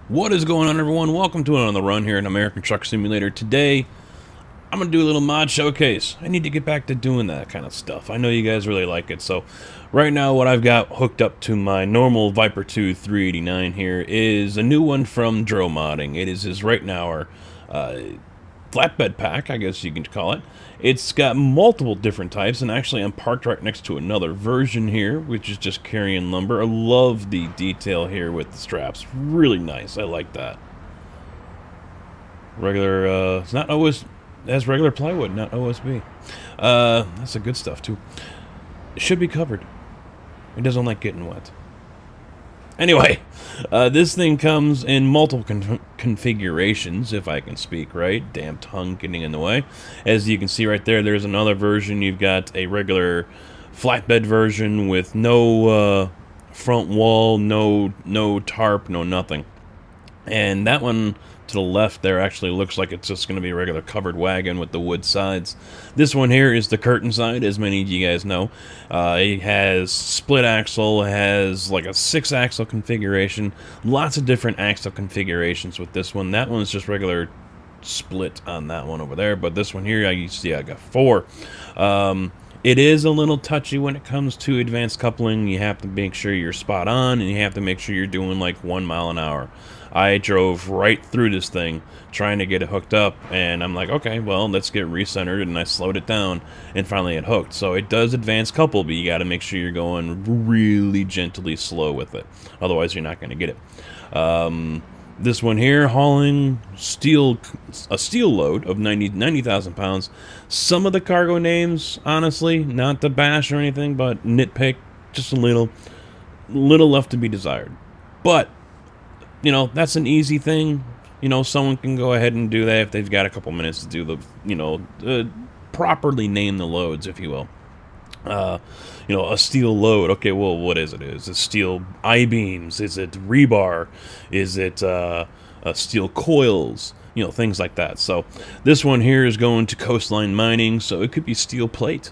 What is going on, everyone? Welcome to another run here in American Truck Simulator. Today, I'm going to do a little mod showcase. I need to get back to doing that kind of stuff. I know you guys really like it. So, right now, what I've got hooked up to my normal Viper 2 389 here is a new one from Dro Modding. It is his Reitnouer Flatbed pack, I guess you can call it. It's got multiple different types, and actually I'm parked right next to another version here, which is just carrying lumber. I love the detail here with the straps. Really nice. I like that. Regular, it's not always, it has regular plywood, not OSB. That's the good stuff, too. It should be covered. It doesn't like getting wet. Anyway, this thing comes in multiple configurations, if I can speak right. Damn tongue getting in the way. As you can see right there, there's another version. You've got a regular flatbed version with no front wall, no tarp, no nothing. And that one to the left there actually looks like it's just going to be a regular covered wagon with the wood sides. This one here is the curtain side, as many of you guys know. It has split axle, it has like a 6-axle configuration, lots of different axle configurations with this one. That one's just regular split on that one over there, but this one here, you see I got 4. It is a little touchy when it comes to advanced coupling. You have to make sure you're spot on, and you have to make sure you're doing like 1 mile an hour. I drove right through this thing trying to get it hooked up, and I'm like, okay, well, let's get recentered, and I slowed it down, and finally it hooked. So it does advance couple, but you got to make sure you're going really gently slow with it. Otherwise, you're not going to get it. This one here, hauling a steel load of 90,000 pounds. Some of the cargo names, honestly, not to bash or anything, but nitpick, just a little left to be desired. But you know, that's an easy thing. You know, someone can go ahead and do that if they've got a couple minutes to do the, you know, properly name the loads, if you will. You know, a steel load. Okay, well, what is it? Is it steel I-beams? Is it rebar? Is it steel coils? You know, things like that. So this one here is going to coastline mining, so it could be steel plate.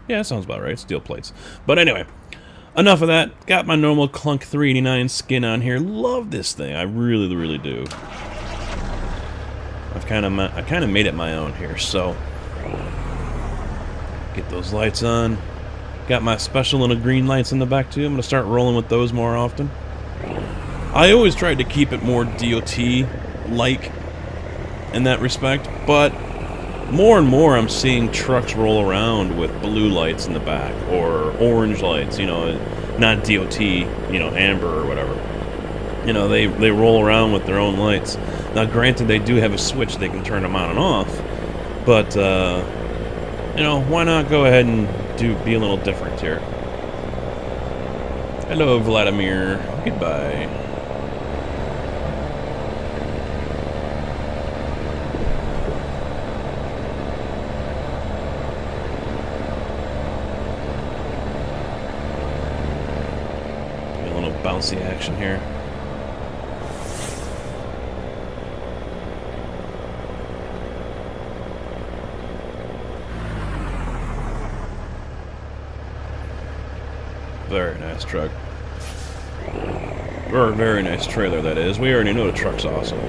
Yeah, that sounds about right. Steel plates. But anyway, enough of that. Got my normal Klunk 389 skin on here. Love this thing. I really do. I kind of made it my own here. So get those lights on. Got my special little green lights in the back too. I'm gonna start rolling with those more often. I always tried to keep it more DOT-like in that respect, but more and more I'm seeing trucks roll around with blue lights in the back, or orange lights, you know, not DOT, you know, amber or whatever. You know, they roll around with their own lights. Now, granted, they do have a switch they can turn them on and off, but, you know, why not go ahead and be a little different here? Hello, Vladimir. Goodbye. Bouncy action here. Very nice truck. Or a very nice trailer, that is. We already know the truck's awesome.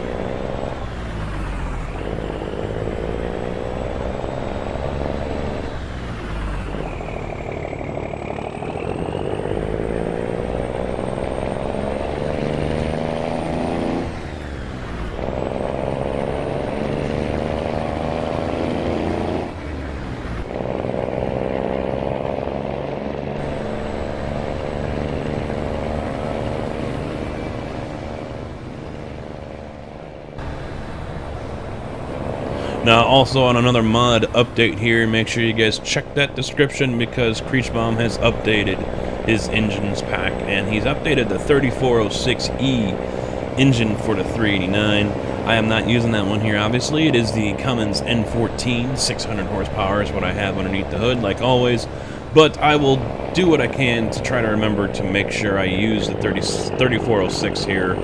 Now, also on another mod update here, make sure you guys check that description because Creechbaum has updated his engines pack, and he's updated the 3406E engine for the 389. I am not using that one here, obviously. It is the Cummins N14, 600 horsepower is what I have underneath the hood, like always. But I will do what I can to try to remember to make sure I use the 3406 here.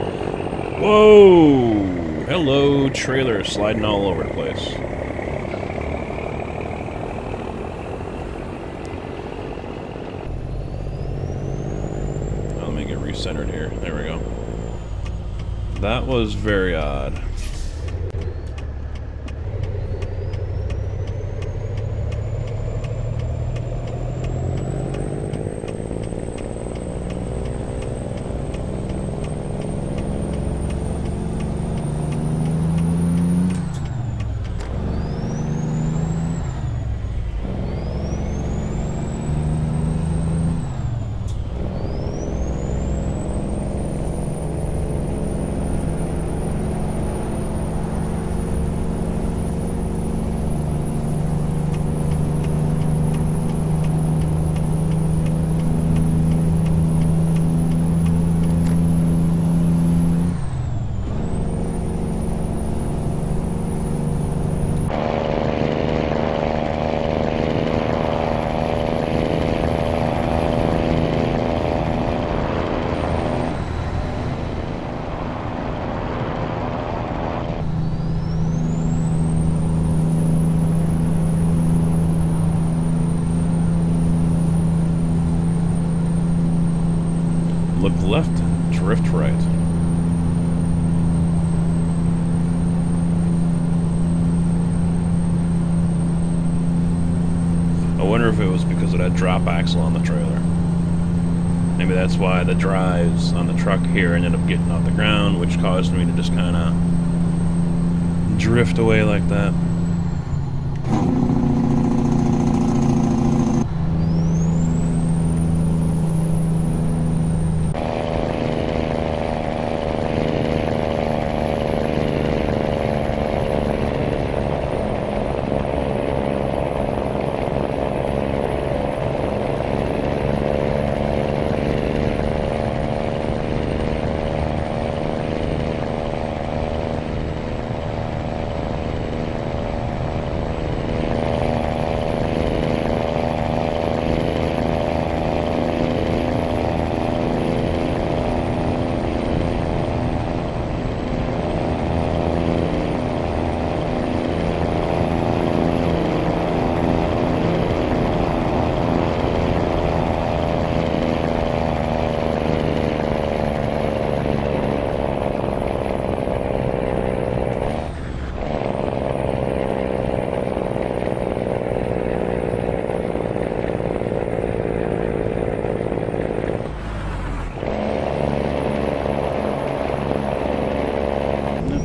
Whoa! Hello, trailer sliding all over the place. Let me get recentered here. There we go. That was very odd. Look left, drift right. I wonder if it was because of that drop axle on the trailer. Maybe that's why the drives on the truck here ended up getting off the ground, which caused me to just kind of drift away like that.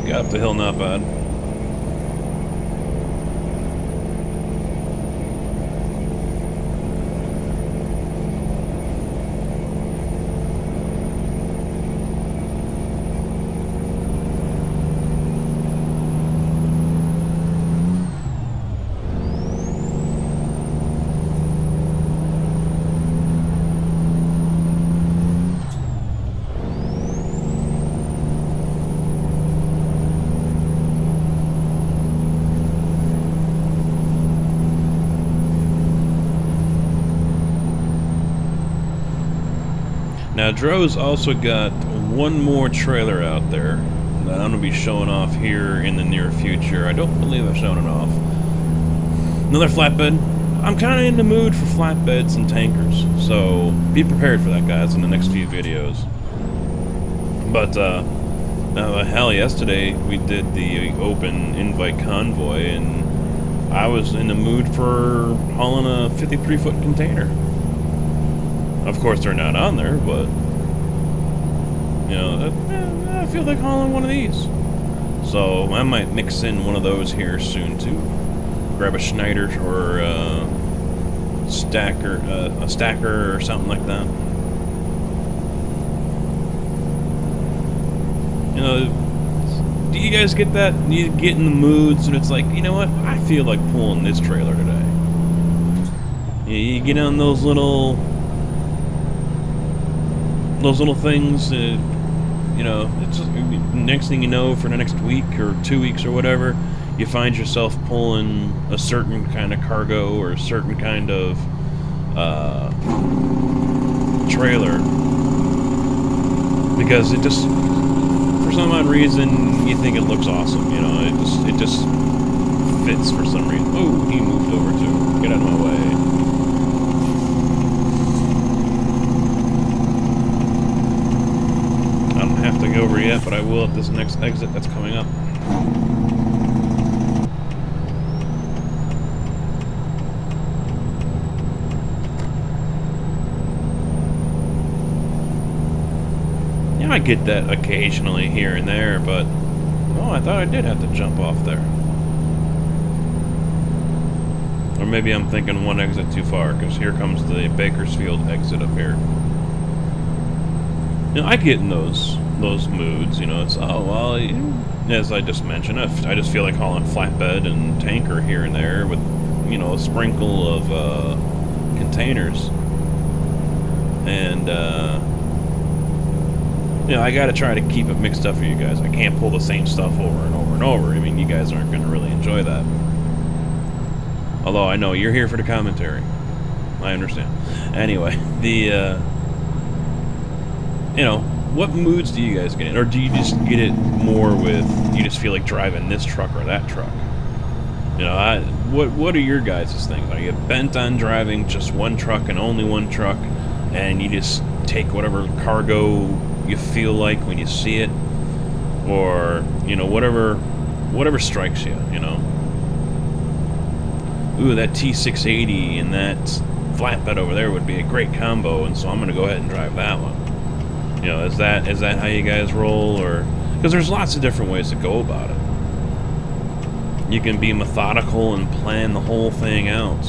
Up the hill, not bad. Now, Dro's also got one more trailer out there that I'm going to be showing off here in the near future. I don't believe I've shown it off. Another flatbed. I'm kind of in the mood for flatbeds and tankers, so be prepared for that, guys, in the next few videos. But, hell, yesterday we did the open invite convoy, and I was in the mood for hauling a 53-foot container. Of course, they're not on there, but, you know, I feel like hauling one of these. So I might mix in one of those here soon, too. Grab a Schneider or a stacker or something like that. You know, do you guys get that? You get in the moods and it's like, you know what? I feel like pulling this trailer today. You get on those little things, you know, it's just, next thing you know, for the next week or 2 weeks or whatever, you find yourself pulling a certain kind of cargo or a certain kind of trailer, because it just, for some odd reason, you think it looks awesome, you know, it just fits for some reason. Oh, he moved over too. Get out of my way. Have to go over yet. yet, but I will at this next exit that's coming up. Yeah, I get that occasionally here and there, but oh, I thought I did have to jump off there. Or maybe I'm thinking one exit too far, because here comes the Bakersfield exit up here. You know, I get in those moods, you know, it's, oh, well, as I just mentioned, I just feel like hauling flatbed and tanker here and there with, you know, a sprinkle of containers. And, you know, I gotta try to keep it mixed up for you guys. I can't pull the same stuff over and over and over. I mean, you guys aren't gonna really enjoy that. Although I know you're here for the commentary. I understand. Anyway, the, you know, what moods do you guys get in? Or do you just get it more with, you just feel like driving this truck or that truck? You know, what are your guys' things? Are you bent on driving just one truck and only one truck, and you just take whatever cargo you feel like when you see it? Or, you know, whatever strikes you, you know? Ooh, that T680 and that flatbed over there would be a great combo, and so I'm going to go ahead and drive that one. You know, is that how you guys roll? Or because there's lots of different ways to go about it. You can be methodical and plan the whole thing out.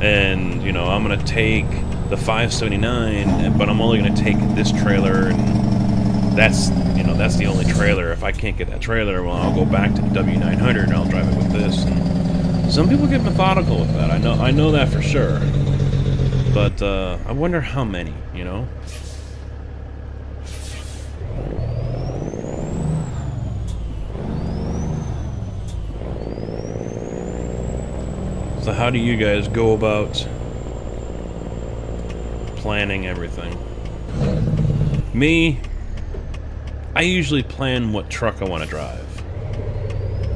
And, you know, I'm going to take the 579, but I'm only going to take this trailer, and that's, you know, that's the only trailer. If I can't get that trailer, well, I'll go back to the W900 and I'll drive it with this. And some people get methodical with that. I know that for sure. But I wonder how many, you know? So how do you guys go about planning everything? Me, I usually plan what truck I want to drive.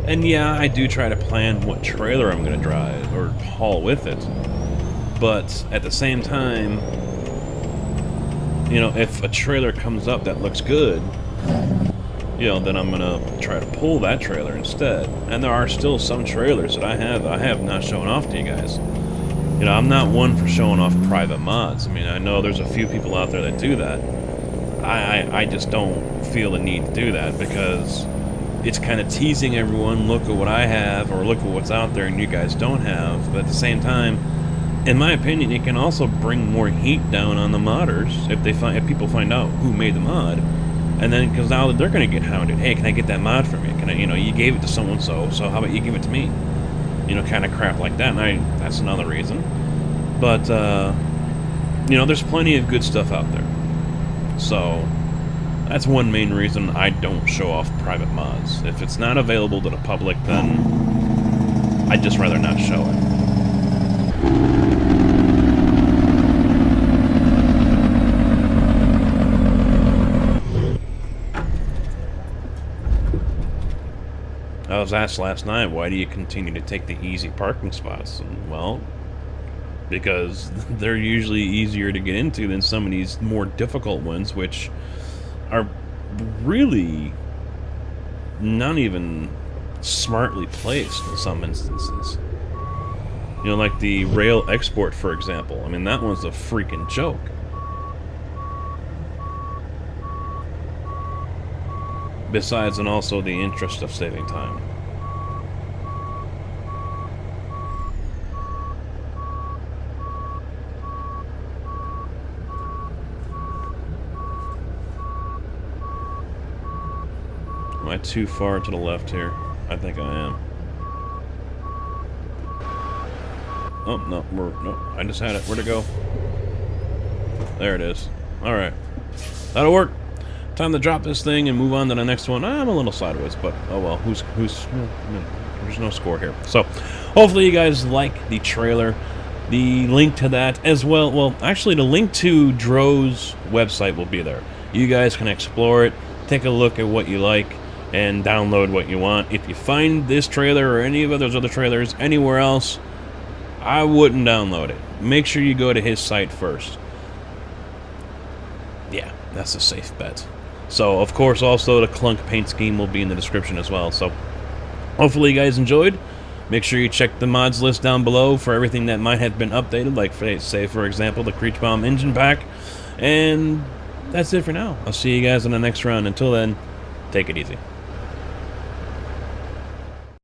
And yeah, I do try to plan what trailer I'm going to drive or haul with it. But at the same time, you know, if a trailer comes up that looks good, you know, then I'm going to try to pull that trailer instead. And there are still some trailers that I have not shown off to you guys. You know, I'm not one for showing off private mods. I mean, I know there's a few people out there that do that. I just don't feel the need to do that, because it's kind of teasing everyone, look at what I have, or look at what's out there and you guys don't have. But at the same time, in my opinion, it can also bring more heat down on the modders if people find out who made the mod. And then, because now they're going to get hounded. Hey, can I get that mod from you? Can I, you know, you gave it to someone, so how about you give it to me? You know, kind of crap like that. And that's another reason. But, you know, there's plenty of good stuff out there. So that's one main reason I don't show off private mods. If it's not available to the public, then I'd just rather not show it. I was asked last night, why do you continue to take the easy parking spots? And, well, because they're usually easier to get into than some of these more difficult ones, which are really not even smartly placed in some instances. You know, like the rail export, for example. I mean, that one's a freaking joke. Besides, and also the interest of saving time. Am I too far to the left here? I think I am. Oh, no, no, I just had it. Where'd it go? There it is. Alright. That'll work. Time to drop this thing and move on to the next one. I'm a little sideways, but oh well. There's no score here. So, hopefully you guys like the trailer. The link to that as well. Well, actually, the link to Dro's website will be there. You guys can explore it, take a look at what you like, and download what you want. If you find this trailer or any of those other trailers anywhere else, I wouldn't download it. Make sure you go to his site first. Yeah, that's a safe bet. So, of course, also the Klunk paint scheme will be in the description as well. So, hopefully you guys enjoyed. Make sure you check the mods list down below for everything that might have been updated, like, say, for example, the Creech Bomb engine pack. And that's it for now. I'll see you guys in the next round. Until then, take it easy.